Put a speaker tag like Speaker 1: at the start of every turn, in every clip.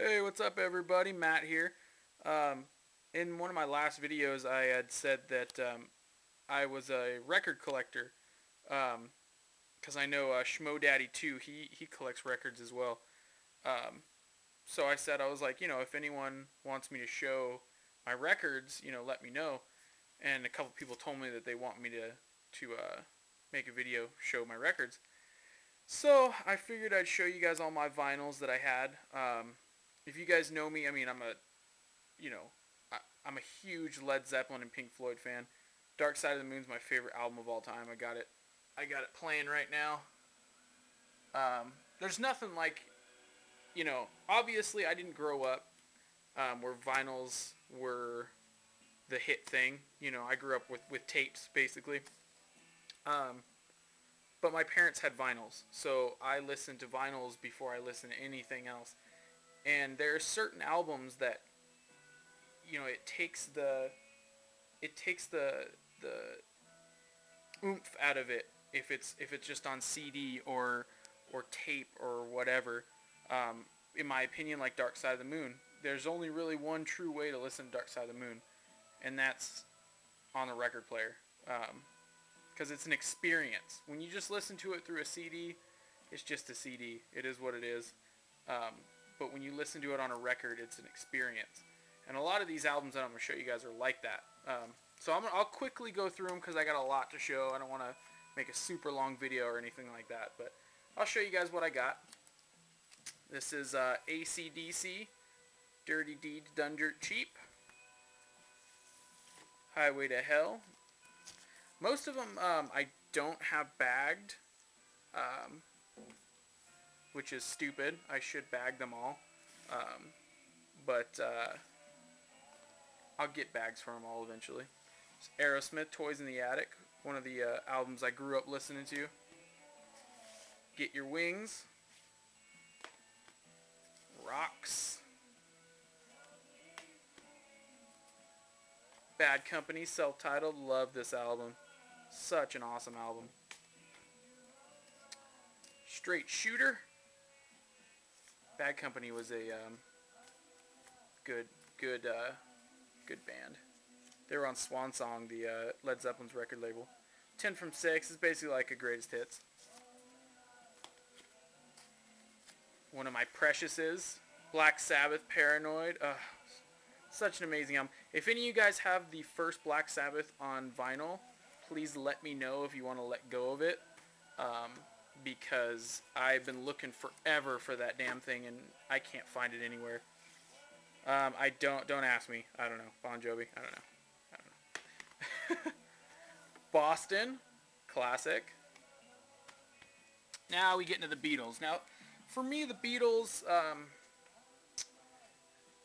Speaker 1: Hey, what's up, everybody? Matt here. Um, in one of my last videos, I had said that I was a record collector because I know Schmo Daddy too. He collects records as well. Um, so I said I was like, if anyone wants me to show my records, let me know. And a couple people told me that they want me to make a video show my records. So I figured I'd show you guys all my vinyls that I had. If you guys know me, I mean, you know, I'm a huge Led Zeppelin and Pink Floyd fan. Dark Side of the Moon's my favorite album of all time. I got it playing right now. There's nothing like, obviously I didn't grow up where vinyls were the hit thing. I grew up with tapes basically. Um, but my parents had vinyls, so I listened to vinyls before I listened to anything else. And there are certain albums that it takes the oomph out of it if it's just on CD or tape or whatever. In my opinion, like Dark Side of the Moon, there's only really one true way to listen to Dark Side of the Moon, and that's on the record player. Because it's an experience. When you just listen to it through a CD, it's just a CD. It is what it is. Um, but when you listen to it on a record, it's an experience. And a lot of these albums that I'm going to show you guys are like that. So I'll quickly go through them because I got a lot to show. I don't want to make a super long video or anything like that. But I'll show you guys what I got. This is AC/DC, Dirty Deeds Done Dirt Cheap, Highway to Hell. Most of them I don't have bagged, um, which is stupid. I should bag them all. But I'll get bags for them all eventually. It's Aerosmith, Toys in the Attic, one of the albums I grew up listening to. Get Your Wings, Rocks, Bad Company, self-titled. Love this album. Such an awesome album. Straight Shooter. Bad Company was a good good band. They were on Swan Song, the Led Zeppelin's record label. 10 from 6 is basically like a greatest hits. One of my preciouses, Black Sabbath, Paranoid. Such an amazing album. If any of you guys have the first Black Sabbath on vinyl, please let me know if you want to let go of it. Because I've been looking forever for that damn thing and I can't find it anywhere. I don't ask me. I don't know. Bon Jovi. I don't know. Boston, classic. Now we get into the Beatles. Now, for me, the Beatles.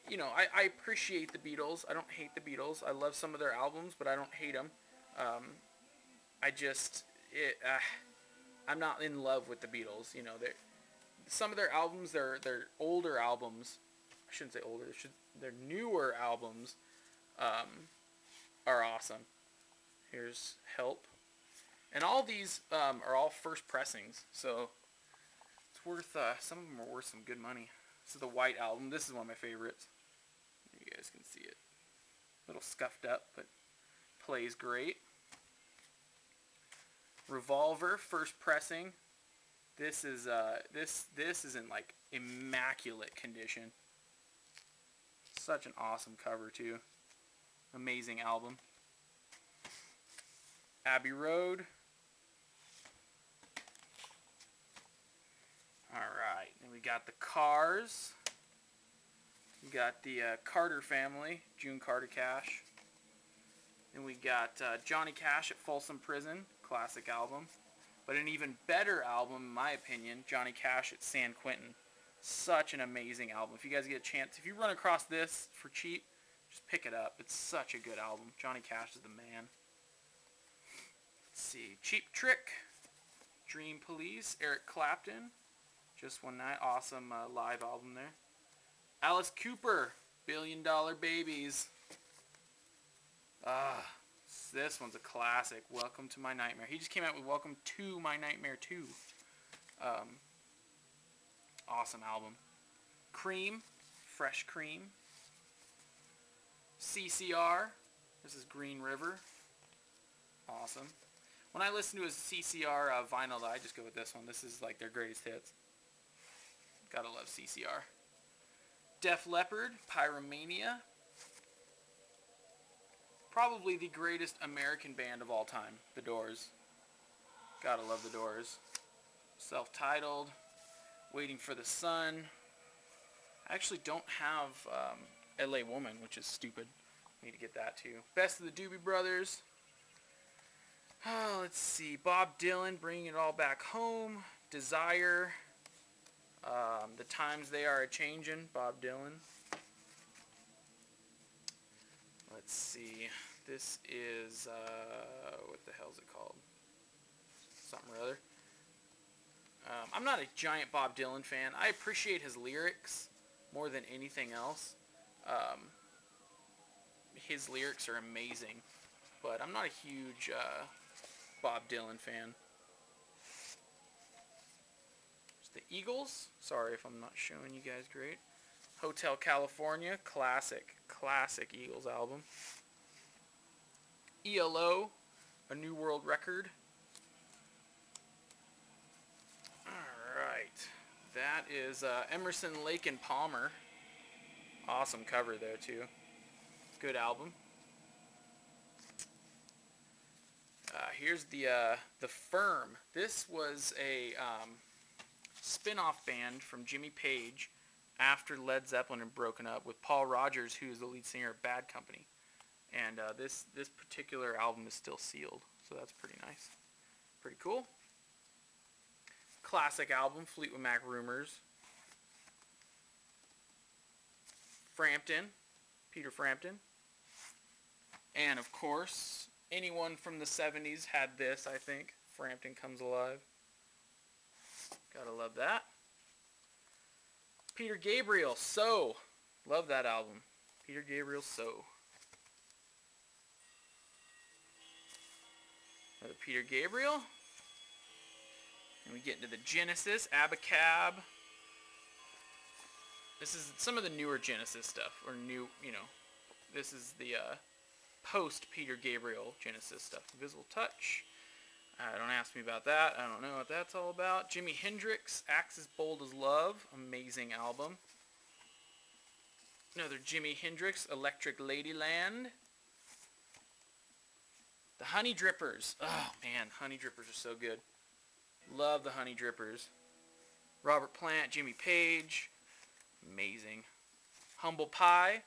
Speaker 1: I appreciate the Beatles. I don't hate the Beatles. I love some of their albums, but I don't hate them. I just I'm not in love with the Beatles. Some of their albums, their older albums. I shouldn't say older. Their newer albums are awesome. Here's Help, and all these are all first pressings, so it's worth. Some of them are worth some good money. This is the White Album. This is one of my favorites. You guys can see it. A little scuffed up, but plays great. Revolver, first pressing. This is this is in like immaculate condition. Such an awesome cover too. Amazing album. Abbey Road. Alright, then we got the Cars. We got the Carter Family, June Carter Cash. Then we got Johnny Cash at Folsom Prison, classic album. But an even better album, in my opinion, Johnny Cash at San Quentin. Such an amazing album. If you guys get a chance, if you run across this for cheap, just pick it up. It's such a good album. Johnny Cash is the man. Let's see. Cheap Trick, Dream Police, Eric Clapton, Just One Night. Awesome live album there. Alice Cooper, Billion Dollar Babies. This one's a classic. Welcome to My Nightmare. He just came out with Welcome to My Nightmare 2. Awesome album. Cream, Fresh Cream. CCR. This is Green River. Awesome. When I listen to a CCR vinyl, I just go with this one. This is like their greatest hits. Gotta love CCR. Def Leppard, Pyromania. Probably the greatest American band of all time, The Doors. Gotta love The Doors. Self-titled, Waiting for the Sun. I actually don't have LA Woman, which is stupid. Need to get that too. Best of the Doobie Brothers. Oh, let's see. Bob Dylan, Bringing It All Back Home. Desire. The Times They Are A-Changin', Bob Dylan. Let's see. This is, what the hell is it called? Something or other. I'm not a giant Bob Dylan fan. I appreciate his lyrics more than anything else. His lyrics are amazing, but I'm not a huge Bob Dylan fan. It's the Eagles. Sorry if I'm not showing you guys great. Hotel California, classic Eagles album. ELO, A New World Record. Alright, that is Emerson, Lake and Palmer. Awesome cover there too. Good album. Here's the Firm. This was a spin-off band from Jimmy Page after Led Zeppelin had broken up, with Paul Rodgers, who is the lead singer of Bad Company. And this particular album is still sealed, so that's pretty nice. Pretty cool. Classic album, Fleetwood Mac Rumors. Frampton, Peter Frampton. And of course, anyone from the 70s had this, I think. Frampton Comes Alive. Gotta love that. Peter Gabriel, So. Love that album. Peter Gabriel, So. Another Peter Gabriel. And we get into the Genesis, Abacab. This is some of the newer Genesis stuff, or new, you know. This is the post Peter Gabriel Genesis stuff. Invisible Touch. Don't ask me about that. I don't know what that's all about. Jimi Hendrix, Axis Bold as Love. Amazing album. Another Jimi Hendrix, Electric Ladyland. The Honey Drippers. Oh, man. Honey Drippers are so good. Love the Honey Drippers. Robert Plant, Jimmy Page. Amazing. Humble Pie.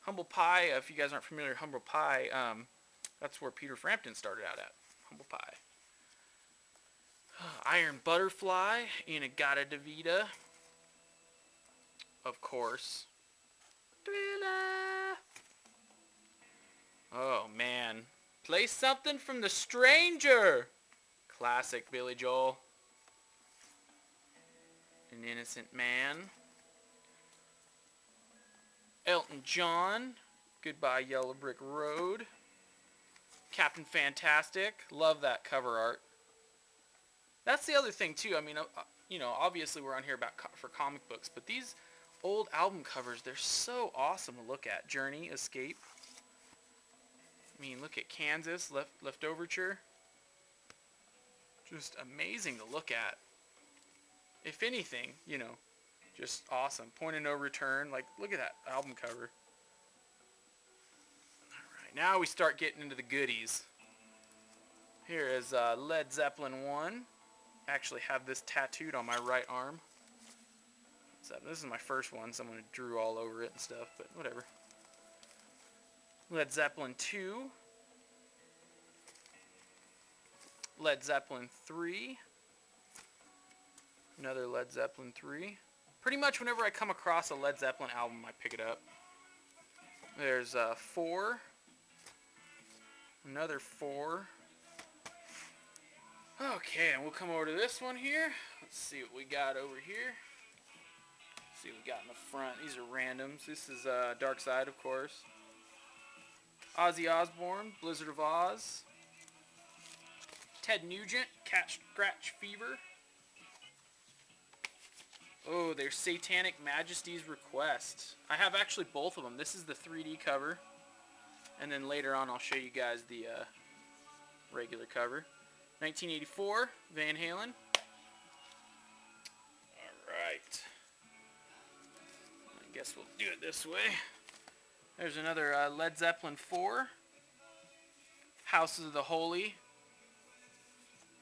Speaker 1: Humble Pie, if you guys aren't familiar with Humble Pie, that's where Peter Frampton started out at. Humble Pie. Iron Butterfly, In-A-Gadda-Da-Vida. Of course. Thriller. Oh, man. Play Something from the Stranger. Classic Billy Joel. An Innocent Man. Elton John. Goodbye Yellow Brick Road. Captain Fantastic. Love that cover art. That's the other thing too. I mean, you know, obviously we're on here for comic books, but these old album covers, they're so awesome to look at. Journey, Escape. I mean, look at Kansas, Leftoverture. Just amazing to look at. If anything, you know, just awesome. Point of No Return. Like, look at that album cover. Alright, now we start getting into the goodies. Here is Led Zeppelin 1. I actually have this tattooed on my right arm. So this is my first one. Someone drew all over it and stuff, but whatever. Led Zeppelin 2. Led Zeppelin 3. Another Led Zeppelin 3. Pretty much whenever I come across a Led Zeppelin album, I pick it up. There's 4. Another 4. Okay, and we'll come over to this one here. Let's see what we got over here. Let's see what we got in the front. These are randoms. This is Dark Side, of course. Ozzy Osbourne, Blizzard of Oz. Ted Nugent, Cat Scratch Fever. Oh, there's Satanic Majesty's Request. I have actually both of them. This is the 3D cover. And then later on I'll show you guys the regular cover. 1984, Van Halen. Alright. I guess we'll do it this way. There's another Led Zeppelin 4. Houses of the Holy.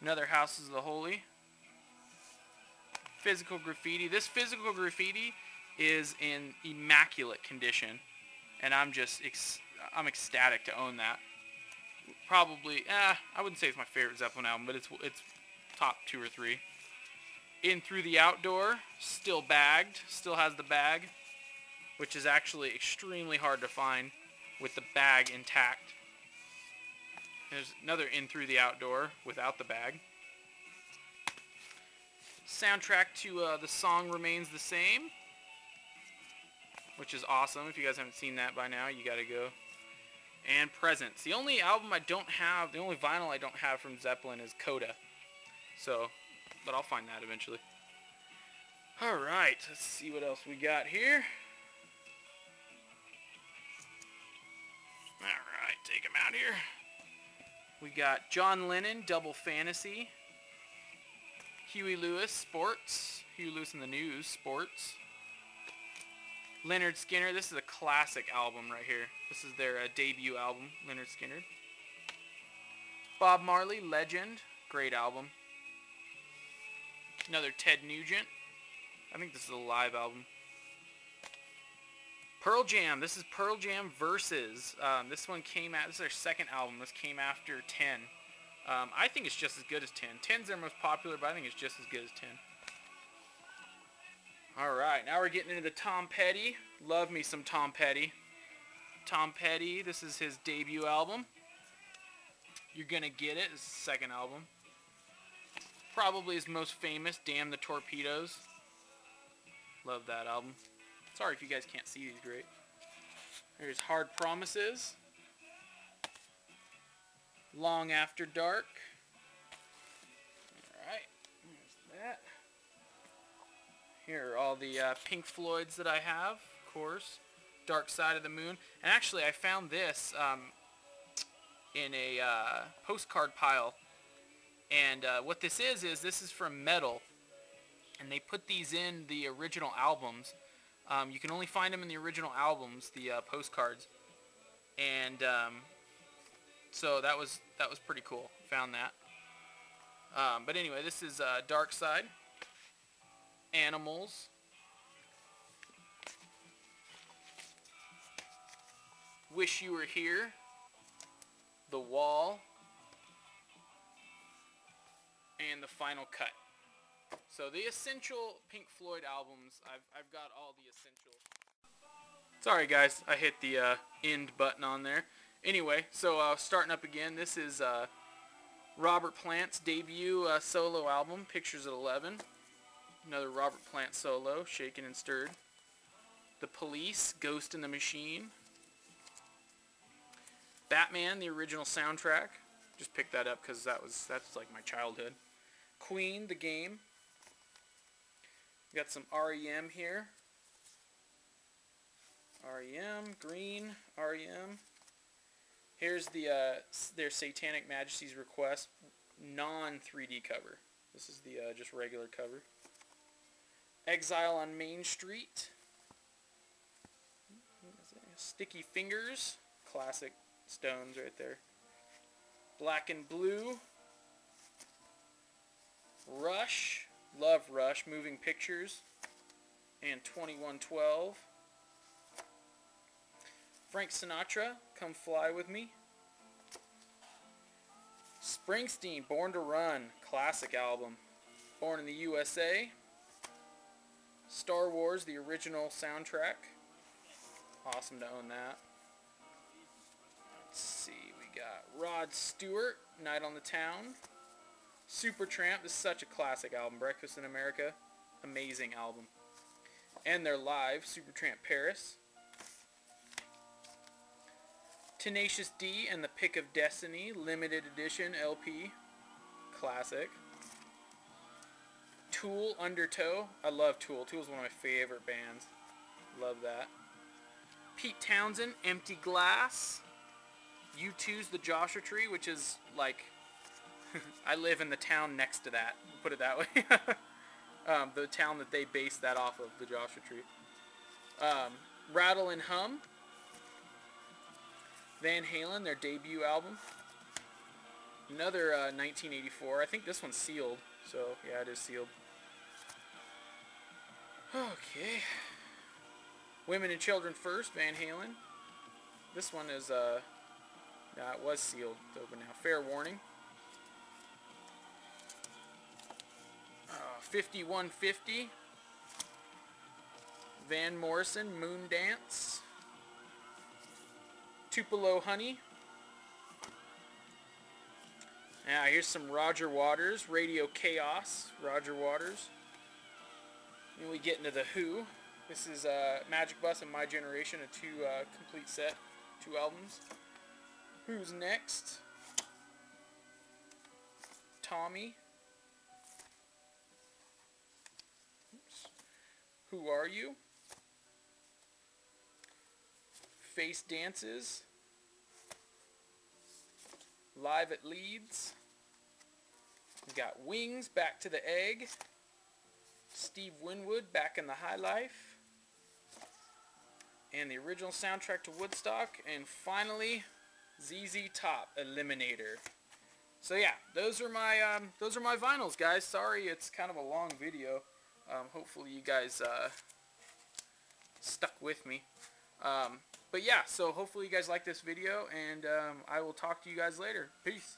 Speaker 1: Another Houses of the Holy. Physical Graffiti. This Physical Graffiti is in immaculate condition. And I'm ecstatic to own that. Probably, I wouldn't say it's my favorite Zeppelin album, but it's top 2 or 3. In Through the Outdoor, still bagged, still has the bag, which is actually extremely hard to find with the bag intact. There's another In Through the Outdoor without the bag. Soundtrack to The Song Remains the Same, which is awesome. If you guys haven't seen that by now, you gotta go. And Presents. The only album I don't have, the only vinyl I don't have from Zeppelin is Coda. So, but I'll find that eventually. Alright, let's see what else we got here. Alright, take him out here. We got John Lennon, Double Fantasy. Huey Lewis, Sports. Huey Lewis and the News, Sports. Lynyrd Skynyrd. This is a classic album right here. This is their debut album, Lynyrd Skynyrd. Bob Marley, Legend. Great album. Another Ted Nugent. I think this is a live album. Pearl Jam. This is Pearl Jam Versus. This one came out. This is their second album. This came after 10. I think it's just as good as 10. 10's their most popular, but I think it's just as good as 10. Alright, now we're getting into the Tom Petty. Love me some Tom Petty. Tom Petty, this is his debut album. You're Gonna Get It, his second album. Probably his most famous, Damn the Torpedoes. Love that album. Sorry if you guys can't see these great. There's Hard Promises. Long After Dark. Alright, there's that. Here are all the Pink Floyds that I have, of course. Dark Side of the Moon. And actually, I found this in a postcard pile. And what this is this is from Metal. And they put these in the original albums. You can only find them in the original albums, the postcards. And so that was pretty cool. Found that. But anyway, this is Dark Side. Animals. Wish You Were Here. The Wall. And The Final Cut. So the essential Pink Floyd albums, I've got all the essential. Sorry guys, I hit the end button on there. Anyway, so starting up again, this is Robert Plant's debut solo album, Pictures at 11. Another Robert Plant solo, Shaken and Stirred. The Police, Ghost in the Machine. Batman, the original soundtrack. Just picked that up because that's like my childhood. Queen, The Game. Got some REM here. REM, Green, REM. Here's the their Satanic Majesty's Request non-3D cover. This is the just regular cover. Exile on Main Street. Sticky Fingers. Classic Stones right there. Black and Blue. Rush. Love Rush. Moving Pictures. And 2112. Frank Sinatra. Come Fly With Me. Springsteen. Born to Run. Classic album. Born in the USA. Star Wars, the original soundtrack. Awesome to own that. Let's see, we got Rod Stewart, Night on the Town. Supertramp, this is such a classic album. Breakfast in America, amazing album. And they're live, Supertramp Paris. Tenacious D and the Pick of Destiny, limited edition LP, classic. Tool, Undertow. I love Tool. Tool's one of my favorite bands. Love that. Pete Townsend, Empty Glass. U2's The Joshua Tree, which is like, I live in the town next to that. Put it that way. The town that they based that off of, The Joshua Tree. Rattle and Hum. Van Halen, their debut album. Another 1984. I think this one's sealed. So, yeah, it is sealed. Okay. Women and Children First, Van Halen. This one is, yeah, it was sealed. It's open now. Fair Warning. 5150. Van Morrison, Moon Dance. Tupelo Honey. Now, here's some Roger Waters, Radio Chaos, Roger Waters. Then we get into The Who. This is Magic Bus and My Generation, a complete set, 2 albums. Who's next? Tommy. Oops. Who Are You? Face Dances. Live at Leeds. We've got Wings, Back to the Egg. Steve Winwood, Back in the High Life. And the original soundtrack to Woodstock. And finally, ZZ Top, Eliminator. So yeah, those are my vinyls, guys. Sorry, it's kind of a long video. Hopefully you guys stuck with me. But yeah, so hopefully you guys like this video, and I will talk to you guys later. Peace.